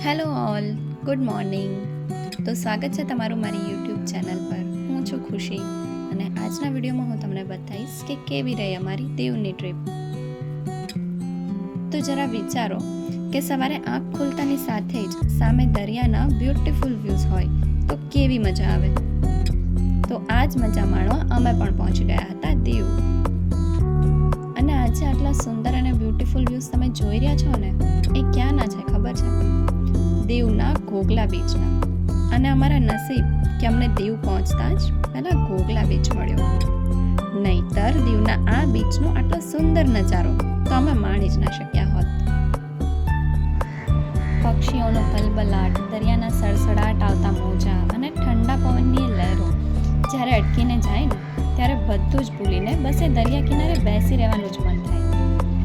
Hello all, good morning. તો સ્વાગત છે તમારું મારી યુટ્યુબ ચેનલ પર. હું છું ખુશી અને આજના વિડીયોમાં હું તમને બતાવીશ કે કેવી રહી અમારી દીવની ટ્રીપ. તો જરા વિચારો કે સવારે આંખ ખુલતાની સાથે જ સામે દરિયાના બ્યુટીફુલ વ્યૂઝ હોય તો કેવી મજા આવે. તો આ જ મજા માણવા અમે પણ પહોંચી ગયા હતા દીવ. અને આજે આટલા સુંદર અને બ્યુટીફુલ વ્યૂઝ તમે જોઈ રહ્યા છો ને, એ ક્યાંના છે ખબર છે? દીવના ઘોઘલા બીચના. અને અમારા નસીબ કે અમને દીવ પહોંચતા જ પહેલાં ઘોઘલા બીચ મળ્યો. નહીંતર દીવના આ બીચનો આટલો સુંદર નજારો તો અમે માણી જ ના શક્યા હોત. પક્ષીઓનો કલબલાટ, દરિયાના સડસડાટ આવતા મોજા અને ઠંડા પવનની લહેરો જ્યારે અટકીને જાય ને ત્યારે બધું જ ભૂલીને બસ એ દરિયા કિનારે બેસી રહેવાનું જ મન થાય.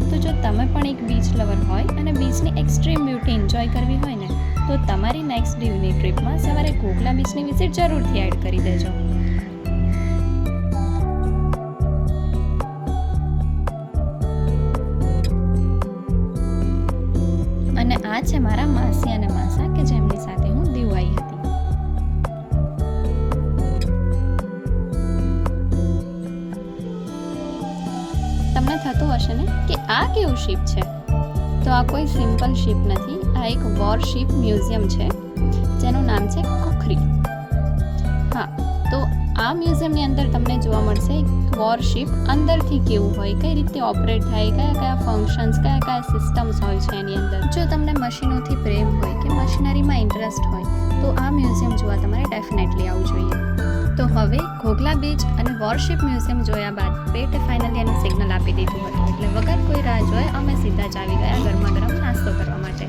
તો જો તમે પણ એક બીચ લવર હોય અને બીચની એક્સ્ટ્રીમ બ્યુટી એન્જોય કરવી હોય ને, તો તમારી નેક્સ્ટ દીવની ટ્રીપમાં સવારે ઘોઘલા બીચની વિઝિટ જરૂરથી એડ કરી દેજો. અને આ છે મારા માસી અને માસા કે જેમની સાથે હું દીવ આવી હતી. તમને થતું હશે ને કે આ કેવું શિપ છે? તો આ કોઈ સિમ્પલ શિપ નથી, આ એક વોરશિપ મ્યુઝિયમ છે જેનું નામ છે ખુખરી. હા, તો આ મ્યુઝિયમની અંદર તમને જોવા મળશે વોરશિપ અંદરથી કેવું હોય, કઈ રીતે ઓપરેટ થાય, કયા કયા ફંક્શન્સ, કયા કયા સિસ્ટમ્સ હોય છે એની અંદર. જો તમને મશીનોથી પ્રેમ હોય કે મશીનરીમાં ઇન્ટરેસ્ટ હોય તો આ મ્યુઝિયમ જોવા તમારે ડેફિનેટલી આવવું જોઈએ. તો હવે ઘોઘલા બીચ અને વોરશિપ મ્યુઝિયમ જોયા બાદ પેટે ફાઇનલી એને સિગ્નલ આપી દીધું હતું, એટલે વગર કોઈ રાહ જોએ અમે સીધા જ આવી ગયા ગરમા ગરમ નાસ્તો કરવા માટે.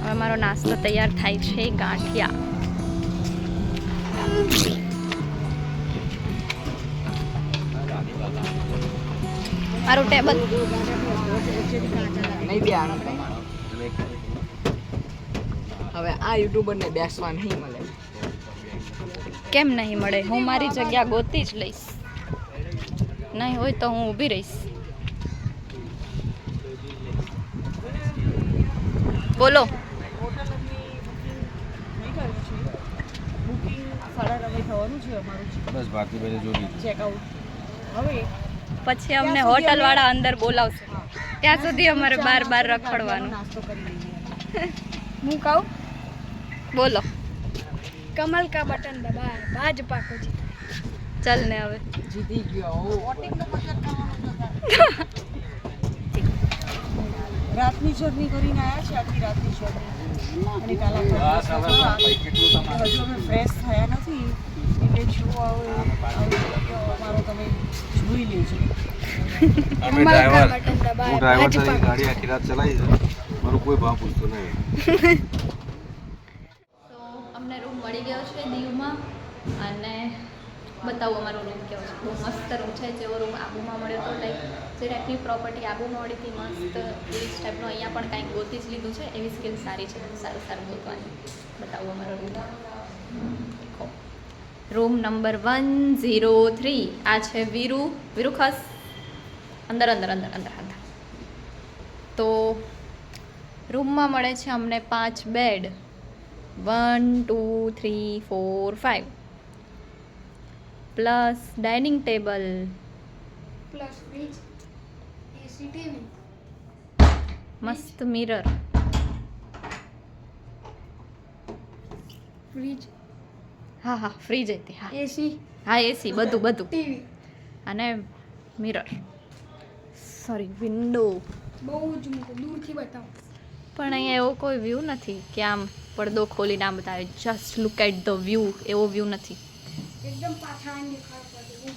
હવે મારો નાસ્તો તૈયાર થાય છે. ગાંઠિયા. મારું ટેબલ હવે આ યુટ્યુબર ને બેસવા નહીં મળે. કેમ નહીં મળે? હું મારી જગ્યા ગોતી જ લઈશ. નહીં હોય તો હું ઊભી રહીશ. બોલો. પછી અમને હોટલ વાળા અંદર બોલાવશે, ત્યાં સુધી અમારે બાર બાર રખડવાનું. હું કહું, બોલો. कमल का बटन दबाए भाजपा को जीता. ચલ ને હવે જીતી ગયો. રાતની શોધની કરીને આવ્યા છે, આખી રાતની શોધની. અને કાલા હજુ અમે ફ્રેશ થયા નથી, એટલે શું અમારો તમે જોઈ લેજો. कमल का बटन दबाए भाजपा को गाड़ी आखिर रात चलाई है, मारो कोई भाव पूछतो नहीं. તો અમને રૂમ મળી ગયો છે દીવમાં. અને બતાવો અમારો રૂમ કેવો છે. બહુ મસ્ત રૂમ છે. જેવો રૂમ આબુમાં મળ્યો તો લાઈક જે ટાઈપની પ્રોપર્ટી આબુમાં મળી હતી મસ્ત એવી જ ટાઈપનો અહીંયા પણ કંઈક ગોતી જ લીધું છે. એવી સ્કિલ સારી છે, સારું સારું ગોતવાની. બતાવો અમારો રૂમ. દેખો, રૂમ નંબર 103. આ છે વીરુ. વીરુ ખાસ અંદર અંદર અંદર અંદર અંદર. તો રૂમમાં મળે છે અમને 5 bed. 1 2 3 4 5 plus dining table, plus fridge AC TV મસ્ત મિરર, फ्रिज હા હા ફ્રીજ હતી, હા एसी હા એસી, બધું બધું. टीवी અને મિરર, સોરી વિન્ડો. બહુ જ મોટો દૂરથી બતાવો. પણ અહીંયા એવો કોઈ વ્યૂ નથી કે આમ પડદો ખોલીને આમ બતાવે just look at the view, એવો વ્યૂ નથી. એકદમ પાછા આવીને દેખાડ પડે.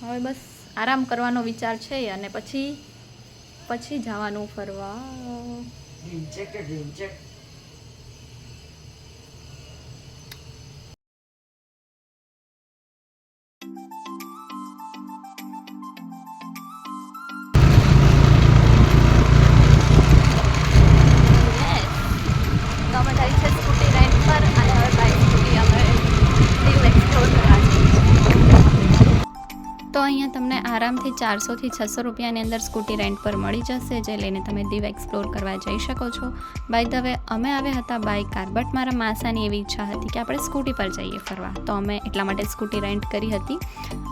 હવે બસ આરામ કરવાનો વિચાર છે અને પછી જવાનું ફરવા. તો અમે જઈ છે સ્કૂટી રેન્ટ પર અને હવે બાઇક સ્કૂટી અમે આરામથી 400 થી 600 રૂપિયાની અંદર સ્કૂટી રેન્ટ પર મળી જશે, જે લઈને તમે દીવ એક્સપ્લોર કરવા જઈ શકો છો. બાય ધ વે અમે આવ્યા હતા બાય કાર, બટ મારા માસાની એવી ઈચ્છા હતી કે આપણે સ્કૂટી પર જઈએ ફરવા, તો અમે એટલા માટે સ્કૂટી રેન્ટ કરી હતી.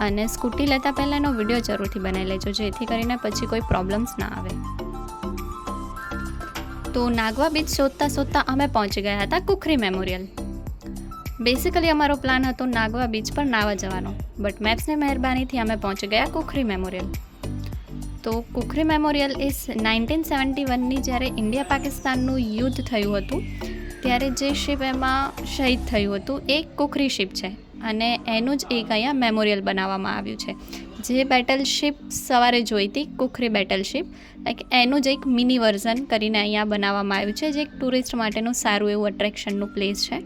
અને સ્કૂટી લેતા પહેલાં એનો વિડીયો જરૂરથી બનાવી લેજો, જેથી કરીને પછી કોઈ પ્રોબ્લેમ્સ ના આવે. તો નાગવા બીચ શોધતા અમે પહોંચી ગયા હતા કુખરી મેમોરિયલ. બેસિકલી અમારો પ્લાન હતો નાગવા બીચ પર નાવા જવાનો, બટ મેપ્સની મહેરબાનીથી અમે પહોંચી ગયા કુખરી મેમોરિયલ. તો કુખરી મેમોરિયલ એ 1971ની જ્યારે ઇન્ડિયા પાકિસ્તાનનું યુદ્ધ થયું હતું ત્યારે જે શિપ એમાં શહીદ થયું હતું એ કુખરી શિપ છે, અને એનું જ એક અહીંયા મેમોરિયલ બનાવવામાં આવ્યું છે. જે બેટલશિપ સવારે જોઈ હતી કુખરી બેટલશિપ, લાઈક એનું જ એક મિની વર્ઝન કરીને અહીંયા બનાવવામાં આવ્યું છે, જે એક ટુરિસ્ટ માટેનું સારું એવું અટ્રેક્શનનું પ્લેસ છે.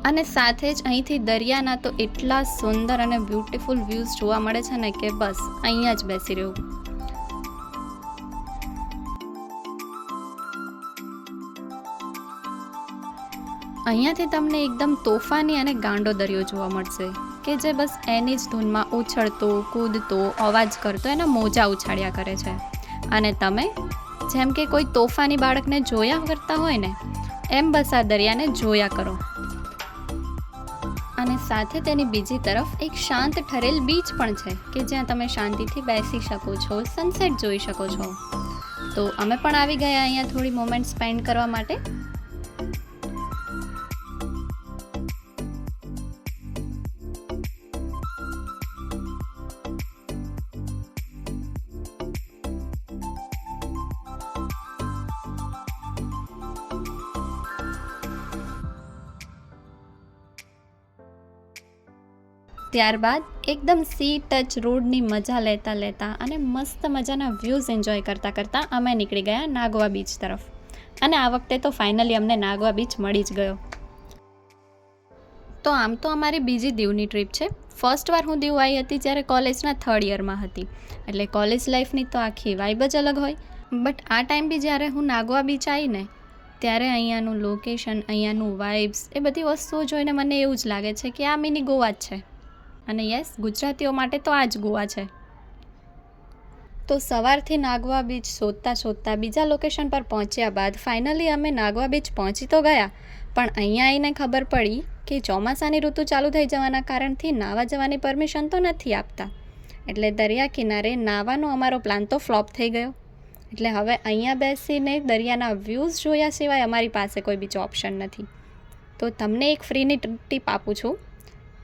અને સાથે જ અહીંથી દરિયાના તો એટલા સુંદર અને બ્યુટિફુલ વ્યૂઝ જોવા મળે છે ને કે બસ અહીંયા જ બેસી રહેવું. અહીંયાથી તમને એકદમ તોફાની અને ગાંડો દરિયો જોવા મળશે કે જે બસ એની જ ધૂનમાં ઉછળતો, કૂદતો, અવાજ કરતો એના મોજા ઉછાળ્યા કરે છે. અને તમે જેમ કે કોઈ તોફાની બાળકને જોયા કરતા હોય ને એમ બસ આ દરિયાને જોયા કરો. અને સાથે તેની બીજી તરફ એક શાંત ઠરેલ બીચ પણ છે કે જ્યાં તમે શાંતિથી બેસી શકો છો, સનસેટ જોઈ શકો છો. તો અમે પણ આવી ગયા અહીંયા થોડી મોમેન્ટ સ્પેન્ડ કરવા માટે. ત્યારબાદ એકદમ સી ટચ રોડની મજા લેતા અને મસ્ત મજાના વ્યૂઝ એન્જોય કરતાં અમે નીકળી ગયા નાગવા બીચ તરફ. અને આ વખતે તો ફાઇનલી અમને નાગવા બીચ મળી જ ગયો. તો આમ તો અમારી બીજી દીવની ટ્રીપ છે. ફર્સ્ટ વાર હું દીવ આવી હતી જ્યારે કોલેજના 3rd યરમાં હતી, એટલે કોલેજ લાઈફની તો આખી વાઇબ જ અલગ હોય. બટ આ ટાઈમ બી જ્યારે હું નાગવા બીચ આવી ને ત્યારે અહીંયાનું લોકેશન, અહીંયાનું વાઇબ્સ, એ બધી વસ્તુઓ જોઈને મને એવું જ લાગે છે કે આ મિની ગોવા જ છે. અને યસ, ગુજરાતીઓ માટે તો આ જ ગોવા છે. તો સવારથી નાગવા બીચ શોધતા બીજા લોકેશન પર પહોંચ્યા બાદ ફાઇનલી અમે નાગવા બીચ પહોંચી તો ગયા, પણ અહીંયા આવીને ખબર પડી કે ચોમાસાની ઋતુ ચાલુ થઈ જવાના કારણથી નાવા જવાની પરમિશન તો નથી આપતા. એટલે દરિયા કિનારે નાવાનો અમારો પ્લાન તો ફ્લોપ થઈ ગયો. એટલે હવે અહીંયા બેસીને દરિયાના વ્યૂઝ જોયા સિવાય અમારી પાસે કોઈ બીજો ઓપ્શન નથી. તો તમને એક ફ્રીની ટીપ આપું છું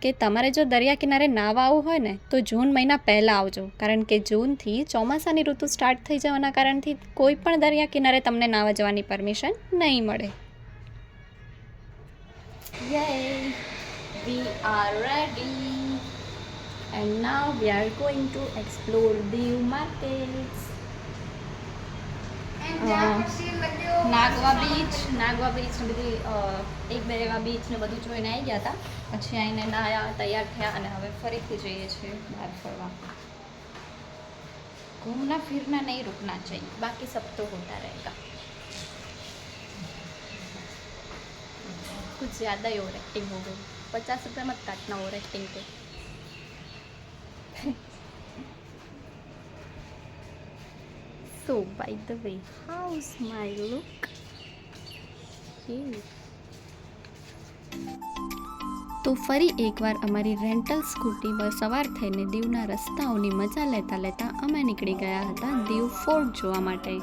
કે તમારે જો દરિયા કિનારે નાવા આવવું હોય ને તો જૂન મહિના પહેલાં આવજો, કારણ કે જૂનથી ચોમાસાની ઋતુ સ્ટાર્ટ થઈ જવાના કારણથી કોઈ પણ દરિયા કિનારે તમને નાવા જવાની પરમિશન નહીં મળે. Yay! We are ready and now we are going to explore Diu markets. Nagoa beach ને બધી 1-2 એવા બીચ ને બધું જોઈને આવી ગયા હતા. પછી આવીને નાયા, તૈયાર થયા અને હવે ફરીથી જઈએ છીએ બહાર ફરવા. ઘૂમના ફિરના નહીં રૂકના चाहिए, બાકી સબ તો હોતા रहेगा. कुछ ज़्यादा ही ओवर एक्टिंग हो गई. 50 रुपये मत काटना ओवर एक्टिंग पे. So by the way, how's my look? તો ફરી એકવાર અમારી રેન્ટલ સ્કૂટીમાં સવાર થઈને દીવના રસ્તાઓની મજા લેતા અમે નીકળી ગયા હતા દીવ ફોર્ટ જોવા માટે.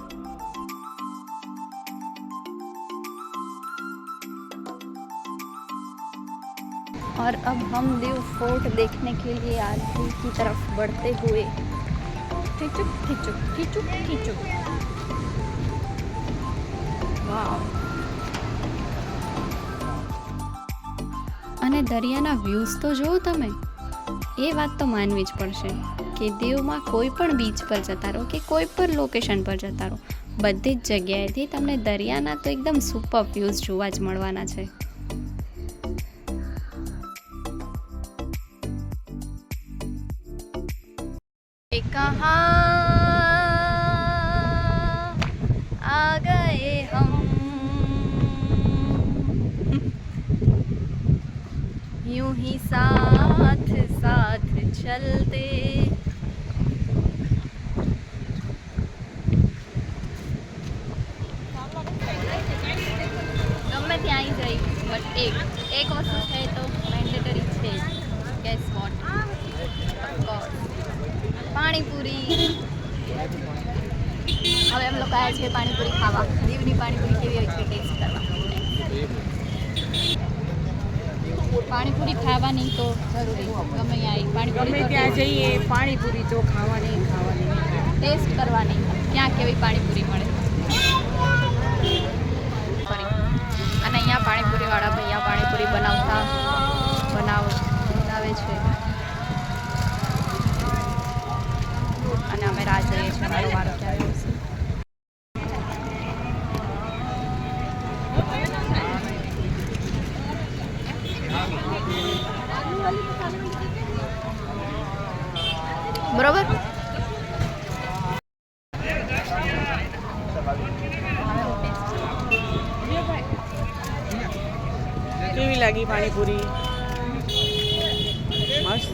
और अब हम દીવ फोर्ट देखने के लिए आगे की तरफ बढ़ते हुए खिचुक वाव. અને દરિયાના વ્યૂઝ તો જુઓ તમે, એ વાત તો માનવી જ પડશે કે દીવમાં કોઈ પણ બીચ પર જતા રહો કે કોઈ પણ લોકેશન પર જતા રહો, બધી જ જગ્યાએથી તમને દરિયાના તો એકદમ સુપર વ્યૂઝ જોવા જ મળવાના છે. कहाँ आ गए हम, यूं ही साथ साथ ચલતે. ગમે ત્યાં આવી જઈ બટ એક વસ્તુ છે તો મેન્ડેટરી છે જ. Guess what? ઓફકોર્સ પાણીપુરી. હવે એમ લોકો આવ્યા છે પાણીપુરી ખાવા. દીવની પાણીપુરી કેવી હોય છે ટેસ્ટ કરવા. પાણીપુરી ખાવાની તો જરૂરી. ગમે ત્યાં પાણીપુરી ગમે ત્યાં જઈએ પાણીપુરી તો ખાવાની ટેસ્ટ કરવાની ક્યાં કેવી પાણીપુરી મળે. ફરી અને અહીંયા પાણીપુરીવાળા ભૈયા પાણીપુરી બનાવે છે અને અમે રાહ જોઈએ છીએ અમારો વારો ક્યારે આવશે. બરોબર. કેવી લાગી પાણીપુરી? મસ્ત.